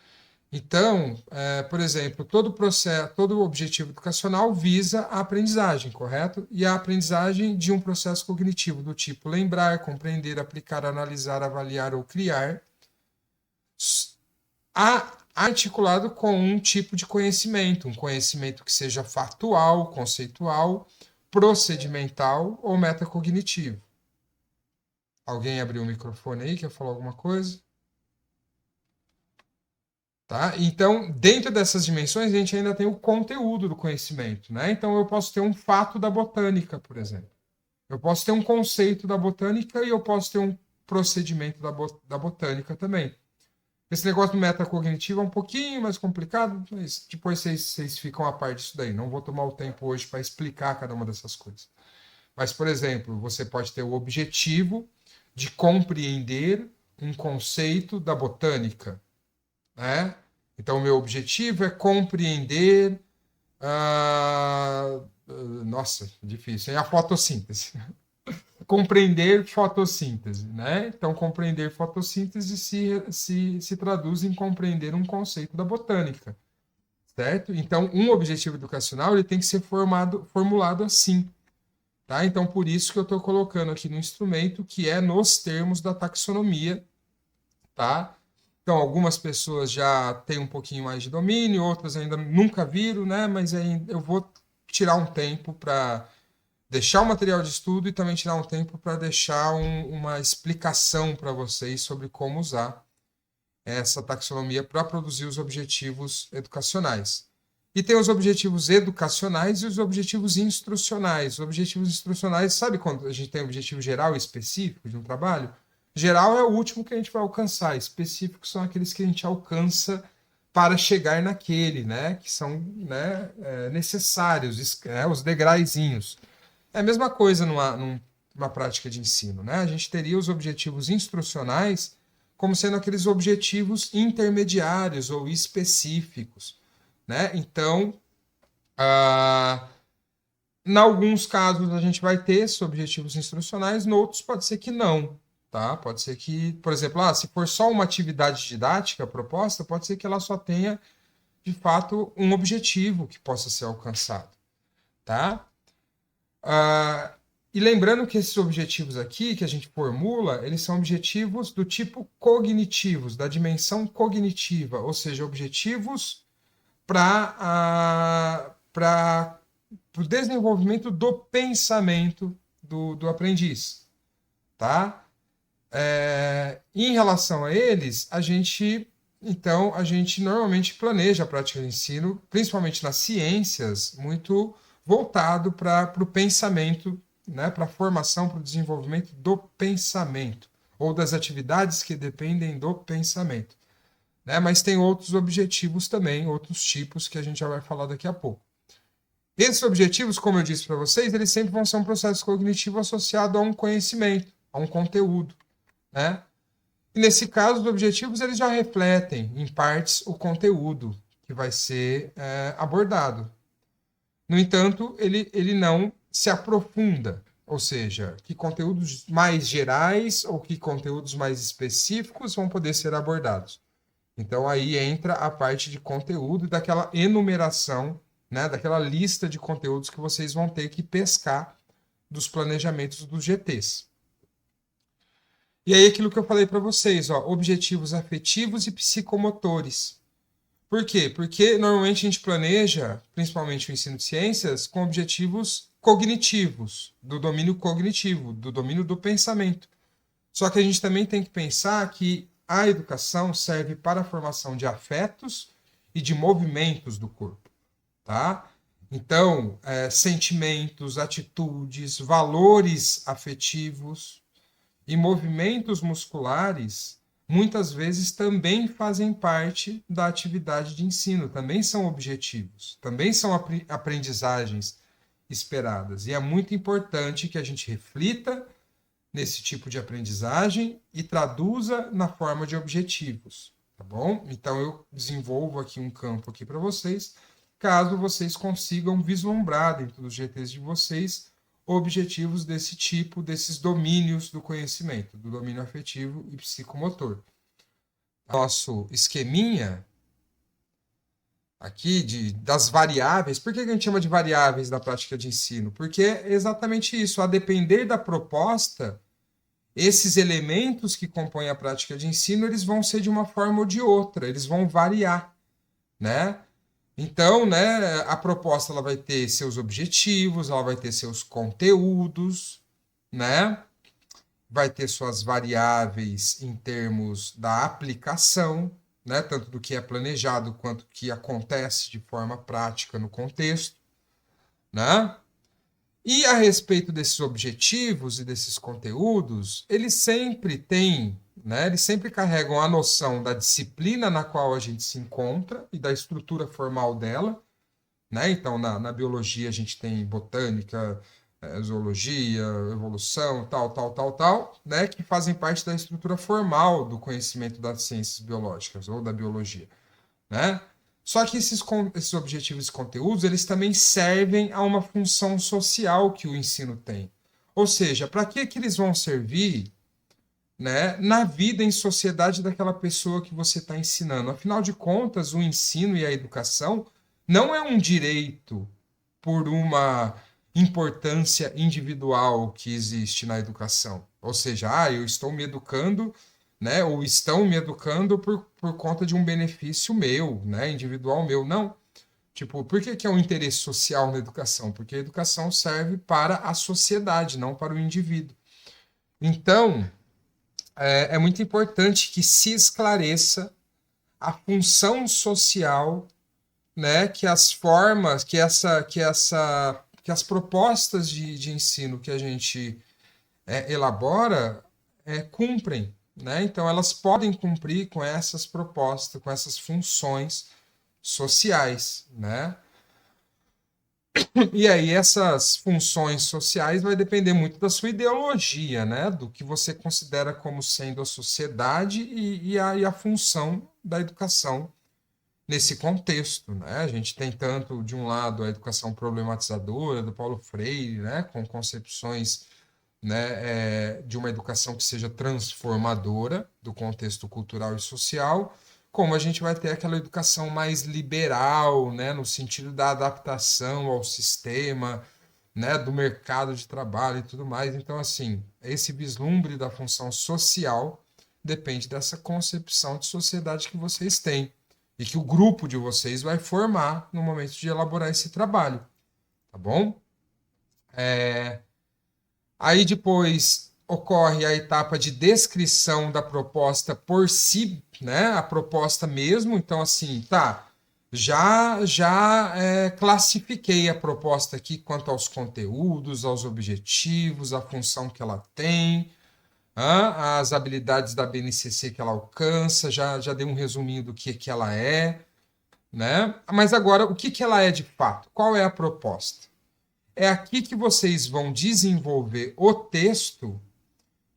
Então, por exemplo, todo objetivo educacional visa a aprendizagem, correto? E a aprendizagem de um processo cognitivo do tipo lembrar, compreender, aplicar, analisar, avaliar ou criar, articulado com um tipo de conhecimento, um conhecimento que seja factual, conceitual, procedimental ou metacognitivo. Alguém abriu o microfone aí, quer falar alguma coisa? Tá? Então, dentro dessas dimensões, a gente ainda tem o conteúdo do conhecimento. Né? Então, eu posso ter um fato da botânica, por exemplo. Eu posso ter um conceito da botânica e eu posso ter um procedimento da botânica também. Esse negócio do metacognitivo é um pouquinho mais complicado, mas depois vocês ficam a par disso daí. Não vou tomar o tempo hoje para explicar cada uma dessas coisas. Mas, por exemplo, você pode ter o objetivo de compreender um conceito da botânica, né? Então, o meu objetivo é compreender. Nossa, difícil, hein? A fotossíntese. Compreender fotossíntese, né? Então, compreender fotossíntese se traduz em compreender um conceito da botânica, certo? Então, um objetivo educacional ele tem que ser formulado assim, tá? Então, por isso que eu estou colocando aqui no instrumento, que é nos termos da taxonomia, tá? Então, algumas pessoas já têm um pouquinho mais de domínio, outras ainda nunca viram, né? Mas aí eu vou tirar um tempo para deixar o material de estudo e também tirar um tempo para deixar uma explicação para vocês sobre como usar essa taxonomia para produzir os objetivos educacionais. E tem os objetivos educacionais e os objetivos instrucionais. Os objetivos instrucionais, sabe quando a gente tem objetivo geral e específico de um trabalho? Geral é o último que a gente vai alcançar, específicos são aqueles que a gente alcança para chegar naquele, né? Que são, né, necessários, os degraizinhos. É a mesma coisa numa prática de ensino, né? A gente teria os objetivos instrucionais como sendo aqueles objetivos intermediários ou específicos, né? Então, em alguns casos a gente vai ter esses objetivos instrucionais, em outros pode ser que não, tá? Pode ser que, por exemplo, se for só uma atividade didática proposta, pode ser que ela só tenha, de fato, um objetivo que possa ser alcançado, tá? E lembrando que esses objetivos aqui que a gente formula, eles são objetivos do tipo cognitivos, da dimensão cognitiva, ou seja, objetivos para o desenvolvimento do pensamento do aprendiz, tá? Em relação a eles, a gente normalmente planeja a prática de ensino, principalmente nas ciências, muito voltado para o pensamento, né, para a formação, para o desenvolvimento do pensamento, ou das atividades que dependem do pensamento. Né? Mas tem outros objetivos também, outros tipos que a gente já vai falar daqui a pouco. Esses objetivos, como eu disse para vocês, eles sempre vão ser um processo cognitivo associado a um conhecimento, a um conteúdo. Né? E nesse caso, os objetivos eles já refletem, em partes, o conteúdo que vai ser abordado. No entanto, ele não se aprofunda, ou seja, que conteúdos mais gerais ou que conteúdos mais específicos vão poder ser abordados. Então aí entra a parte de conteúdo e daquela enumeração, né, daquela lista de conteúdos que vocês vão ter que pescar dos planejamentos dos GTs. E aí aquilo que eu falei para vocês, objetivos afetivos e psicomotores. Por quê? Porque normalmente a gente planeja, principalmente o ensino de ciências, com objetivos cognitivos, do domínio cognitivo, do domínio do pensamento. Só que a gente também tem que pensar que a educação serve para a formação de afetos e de movimentos do corpo, tá? Então, sentimentos, atitudes, valores afetivos e movimentos musculares muitas vezes também fazem parte da atividade de ensino, também são objetivos, também são aprendizagens esperadas. E é muito importante que a gente reflita nesse tipo de aprendizagem e traduza na forma de objetivos, tá bom? Então eu desenvolvo aqui um campo aqui para vocês, caso vocês consigam vislumbrar dentro dos GTs de vocês objetivos desse tipo, desses domínios do conhecimento, do domínio afetivo e psicomotor. Nosso esqueminha aqui das variáveis, por que a gente chama de variáveis da prática de ensino? Porque é exatamente isso, a depender da proposta, esses elementos que compõem a prática de ensino, eles vão ser de uma forma ou de outra, eles vão variar, né? Então, né, a proposta ela vai ter seus objetivos, ela vai ter seus conteúdos, né? Vai ter suas variáveis em termos da aplicação, né, tanto do que é planejado quanto do que acontece de forma prática no contexto, né? E a respeito desses objetivos e desses conteúdos, eles sempre têm, né, eles sempre carregam a noção da disciplina na qual a gente se encontra e da estrutura formal dela, né? Então, na biologia a gente tem botânica, zoologia, evolução, tal, né? Que fazem parte da estrutura formal do conhecimento das ciências biológicas ou da biologia, né? Só que esses objetivos e conteúdos, eles também servem a uma função social que o ensino tem. Ou seja, para que eles vão servir, né, na vida em sociedade daquela pessoa que você está ensinando? Afinal de contas, o ensino e a educação não é um direito por uma importância individual que existe na educação. Ou seja, eu estou me educando, né, ou estão me educando por conta de um benefício meu, né, individual meu. Não. Tipo, por que é um interesse social na educação? Porque a educação serve para a sociedade, não para o indivíduo. Então, é muito importante que se esclareça a função social, né, que as formas, que as propostas de ensino que a gente elabora cumprem, né? Então elas podem cumprir com essas propostas, com essas funções sociais, né? E aí essas funções sociais vai depender muito da sua ideologia, né? Do que você considera como sendo a sociedade e a função da educação nesse contexto, né? A gente tem tanto, de um lado, a educação problematizadora do Paulo Freire, né? Com concepções, né, de uma educação que seja transformadora do contexto cultural e social, como a gente vai ter aquela educação mais liberal, né? No sentido da adaptação ao sistema, né? Do mercado de trabalho e tudo mais. Então, assim, esse vislumbre da função social depende dessa concepção de sociedade que vocês têm e que o grupo de vocês vai formar no momento de elaborar esse trabalho, tá bom? Aí depois ocorre a etapa de descrição da proposta por si, né? A proposta mesmo. Então, assim, tá. Já classifiquei a proposta aqui quanto aos conteúdos, aos objetivos, a função que ela tem, as habilidades da BNCC que ela alcança, já dei um resuminho do que ela é, né? Mas agora, o que ela é de fato? Qual é a proposta? É aqui que vocês vão desenvolver o texto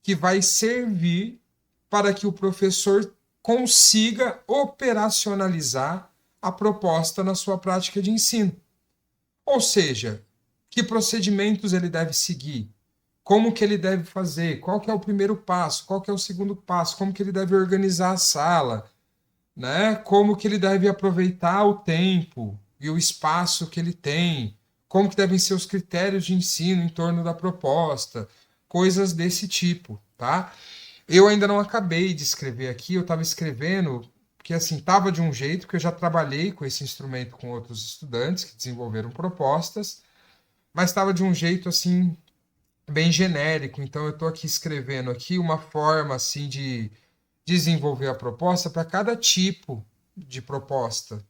que vai servir para que o professor consiga operacionalizar a proposta na sua prática de ensino. Ou seja, que procedimentos ele deve seguir, como que ele deve fazer, qual que é o primeiro passo, qual que é o segundo passo, como que ele deve organizar a sala, né? Como que ele deve aproveitar o tempo e o espaço que ele tem, como que devem ser os critérios de ensino em torno da proposta, coisas desse tipo, tá? Eu ainda não acabei de escrever aqui, eu estava escrevendo porque assim estava de um jeito que eu já trabalhei com esse instrumento com outros estudantes que desenvolveram propostas, mas estava de um jeito assim bem genérico. Então eu estou aqui escrevendo aqui uma forma assim de desenvolver a proposta para cada tipo de proposta,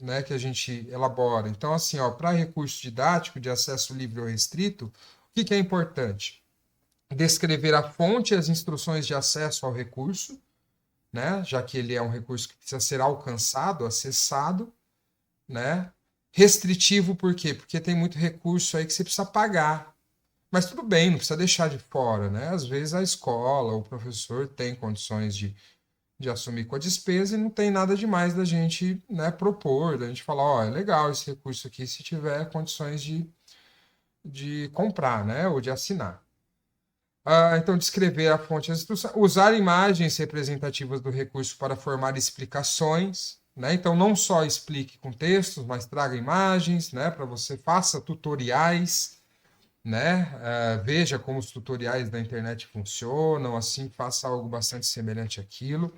né, que a gente elabora. Então, assim, para recurso didático de acesso livre ou restrito, o que é importante? Descrever a fonte e as instruções de acesso ao recurso, né, já que ele é um recurso que precisa ser alcançado, acessado, né? Restritivo por quê? Porque tem muito recurso aí que você precisa pagar. Mas tudo bem, não precisa deixar de fora, né? Às vezes a escola, o professor tem condições de assumir com a despesa e não tem nada demais da gente, né, propor, da gente falar, é legal esse recurso aqui se tiver condições de comprar, né, ou de assinar. Então, descrever a fonte das instruções, usar imagens representativas do recurso para formar explicações, né? Então, não só explique com textos, mas traga imagens, né, para você faça tutoriais, né? Veja como os tutoriais da internet funcionam, assim, faça algo bastante semelhante àquilo.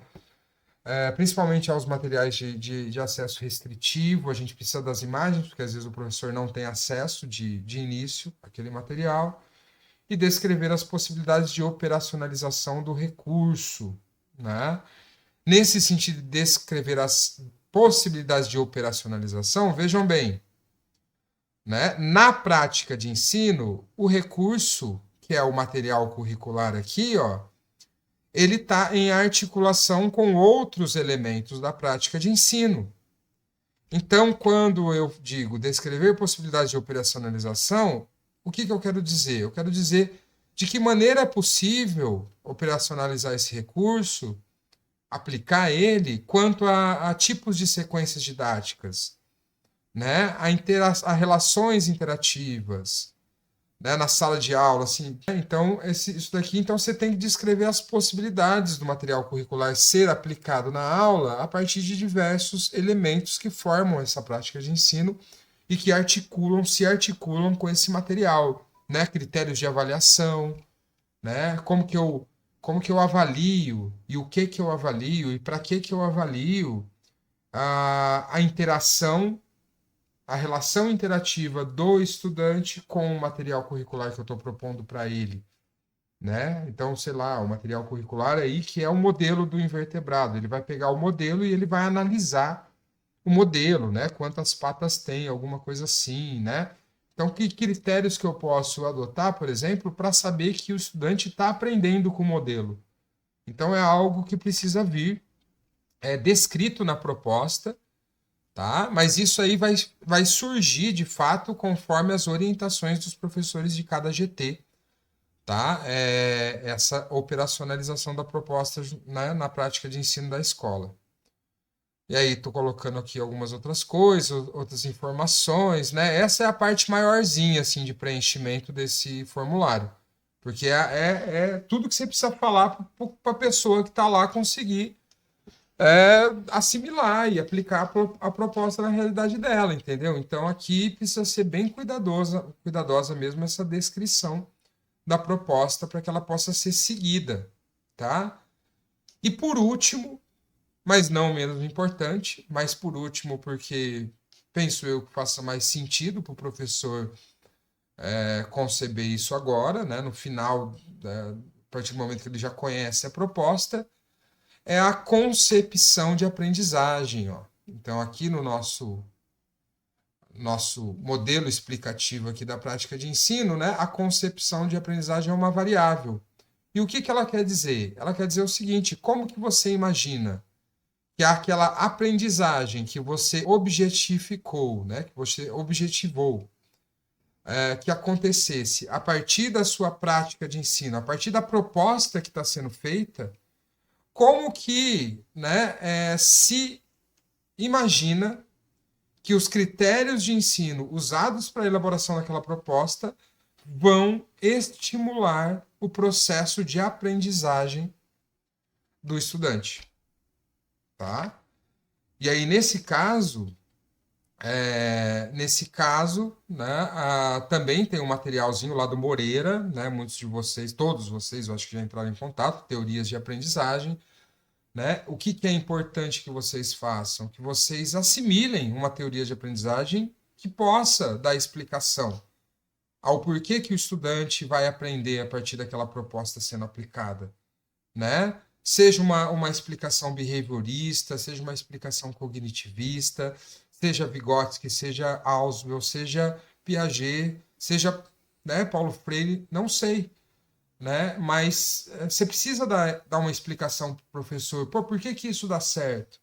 Principalmente aos materiais de acesso restritivo, a gente precisa das imagens, porque às vezes o professor não tem acesso de início àquele material, e descrever as possibilidades de operacionalização do recurso, né? nesse sentido de descrever as possibilidades de operacionalização, vejam bem, né? Na prática de ensino, o recurso, que é o material curricular aqui, ó, ele está em articulação com outros elementos da prática de ensino. Então, quando eu digo descrever possibilidades de operacionalização, o que eu quero dizer? Eu quero dizer de que maneira é possível operacionalizar esse recurso, aplicar ele, quanto a tipos de sequências didáticas, né? A relações interativas, né? Na sala de aula, assim. Então, isso daqui, então você tem que descrever as possibilidades do material curricular ser aplicado na aula a partir de diversos elementos que formam essa prática de ensino e que se articulam com esse material, né? Critérios de avaliação, né? Como que eu avalio e o que eu avalio e para que eu avalio a interação, a relação interativa do estudante com o material curricular que eu estou propondo para ele, né? Então, sei lá, o material curricular aí que é o modelo do invertebrado, ele vai pegar o modelo e ele vai analisar o modelo, né? Quantas patas tem, alguma coisa assim, né? Então, que critérios que eu posso adotar, por exemplo, para saber que o estudante está aprendendo com o modelo? Então, é algo que precisa vir descrito na proposta, tá? Mas isso aí vai surgir, de fato, conforme as orientações dos professores de cada GT, tá? Essa operacionalização da proposta, né, na prática de ensino da escola. E aí, estou colocando aqui algumas outras coisas, outras informações, né? Essa é a parte maiorzinha, assim, de preenchimento desse formulário. Porque é tudo que você precisa falar para a pessoa que está lá conseguir assimilar e aplicar a proposta na realidade dela, entendeu? Então, aqui precisa ser bem cuidadosa mesmo essa descrição da proposta para que ela possa ser seguida, tá? E por último, mas não menos importante, mas por último, porque penso eu que faça mais sentido para o professor conceber isso agora, né, no final, a partir do momento que ele já conhece a proposta, é a concepção de aprendizagem. Ó. Então, aqui no nosso modelo explicativo aqui da prática de ensino, né, a concepção de aprendizagem é uma variável. E o que ela quer dizer? Ela quer dizer o seguinte: como que você imagina que aquela aprendizagem que você objetificou, né, que você objetivou, que acontecesse a partir da sua prática de ensino, a partir da proposta que está sendo feita, como que, né, se imagina que os critérios de ensino usados para a elaboração daquela proposta vão estimular o processo de aprendizagem do estudante. Tá? E aí, nesse caso, né, também tem um materialzinho lá do Moreira, né, muitos de vocês, todos vocês, eu acho que já entraram em contato, teorias de aprendizagem, né? O que é importante que vocês façam? Que vocês assimilem uma teoria de aprendizagem que possa dar explicação ao porquê que o estudante vai aprender a partir daquela proposta sendo aplicada, né? Seja uma explicação behaviorista, seja uma explicação cognitivista, seja Vygotsky, seja Ausubel, seja Piaget, seja, né, Paulo Freire, não sei, né? Mas você precisa dar uma explicação para o professor. Pô, por que isso dá certo?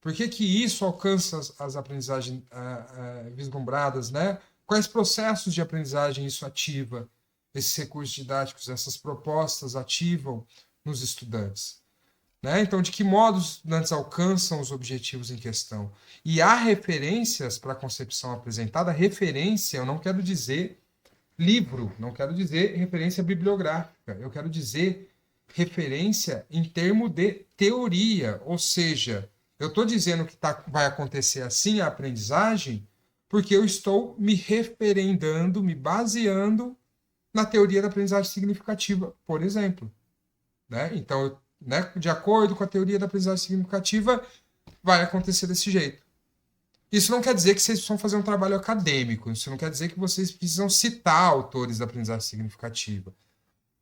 Por que isso alcança as aprendizagens vislumbradas, né? Quais processos de aprendizagem isso ativa? Esses recursos didáticos, essas propostas ativam nos estudantes, né? Então, de que modo os estudantes alcançam os objetivos em questão? E há referências para a concepção apresentada. Referência, eu não quero dizer livro, não quero dizer referência bibliográfica, eu quero dizer referência em termo de teoria, ou seja, eu estou dizendo que vai acontecer assim a aprendizagem porque eu estou me referendando, me baseando na teoria da aprendizagem significativa, por exemplo. Né? Então, né, de acordo com a teoria da aprendizagem significativa, vai acontecer desse jeito. Isso não quer dizer que vocês precisam fazer um trabalho acadêmico, isso não quer dizer que vocês precisam citar autores da aprendizagem significativa,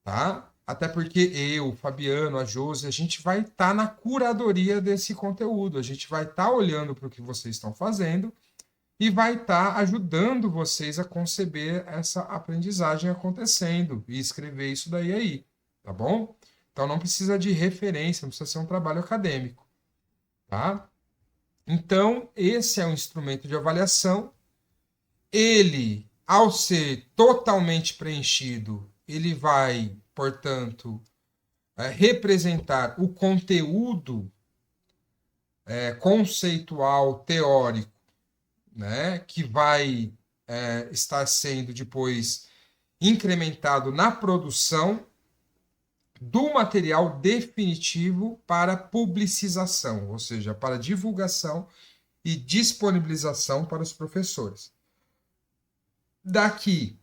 tá? Até porque eu, o Fabiano, a Josi, a gente vai estar na curadoria desse conteúdo, a gente vai estar olhando para o que vocês estão fazendo e vai estar ajudando vocês a conceber essa aprendizagem acontecendo e escrever isso daí aí, tá bom? Então não precisa de referência, não precisa ser um trabalho acadêmico, tá? Então, esse é um instrumento de avaliação. Ele, ao ser totalmente preenchido, ele vai, portanto, representar o conteúdo conceitual, teórico, né, que vai estar sendo depois incrementado na produção do material definitivo para publicização, ou seja, para divulgação e disponibilização para os professores. Daqui,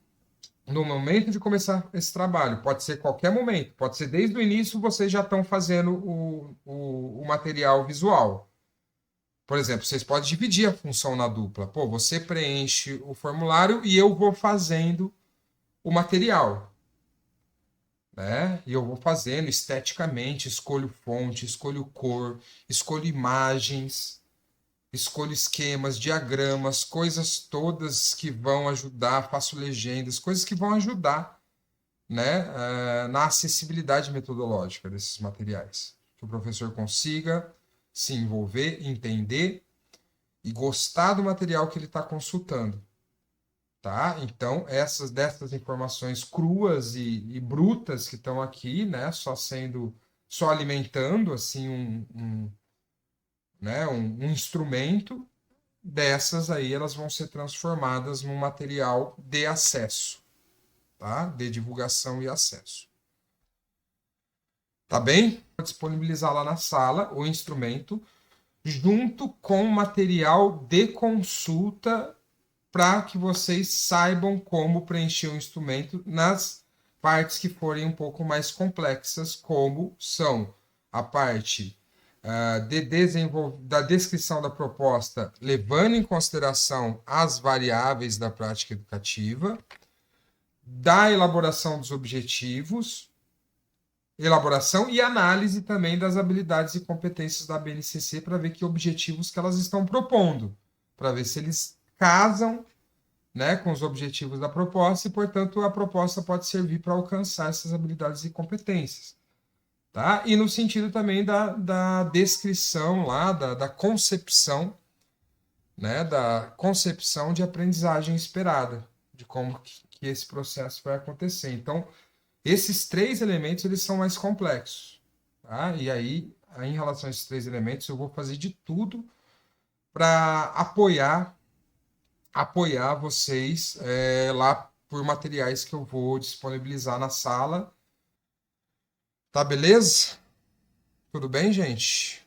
no momento de começar esse trabalho, pode ser qualquer momento, pode ser desde o início vocês já estão fazendo o material visual. Por exemplo, vocês podem dividir a função na dupla. Pô, você preenche o formulário e eu vou fazendo o material, né? E eu vou fazendo esteticamente, escolho fonte, escolho cor, escolho imagens, escolho esquemas, diagramas, coisas todas que vão ajudar, faço legendas, coisas que vão ajudar, né, na acessibilidade metodológica desses materiais. Que o professor consiga se envolver, entender e gostar do material que ele está consultando. Tá? Então, dessas informações cruas e brutas que estão aqui, né, só alimentando assim né, um instrumento, dessas aí elas vão ser transformadas num material de acesso, tá? De divulgação e acesso. Tá bem? Vou disponibilizar lá na sala o instrumento junto com material de consulta para que vocês saibam como preencher o instrumento nas partes que forem um pouco mais complexas, como são a parte da descrição da proposta, levando em consideração as variáveis da prática educativa, da elaboração dos objetivos, elaboração e análise também das habilidades e competências da BNCC para ver que objetivos que elas estão propondo, para ver se eles casam, né, com os objetivos da proposta e, portanto, a proposta pode servir para alcançar essas habilidades e competências. Tá? E no sentido também da descrição lá, da concepção, né, da concepção de aprendizagem esperada, de como que esse processo vai acontecer. Então, esses três elementos eles são mais complexos. Tá? E aí, em relação a esses três elementos, eu vou fazer de tudo para apoiar vocês lá por materiais que eu vou disponibilizar na sala. Tá beleza? Tudo bem, gente?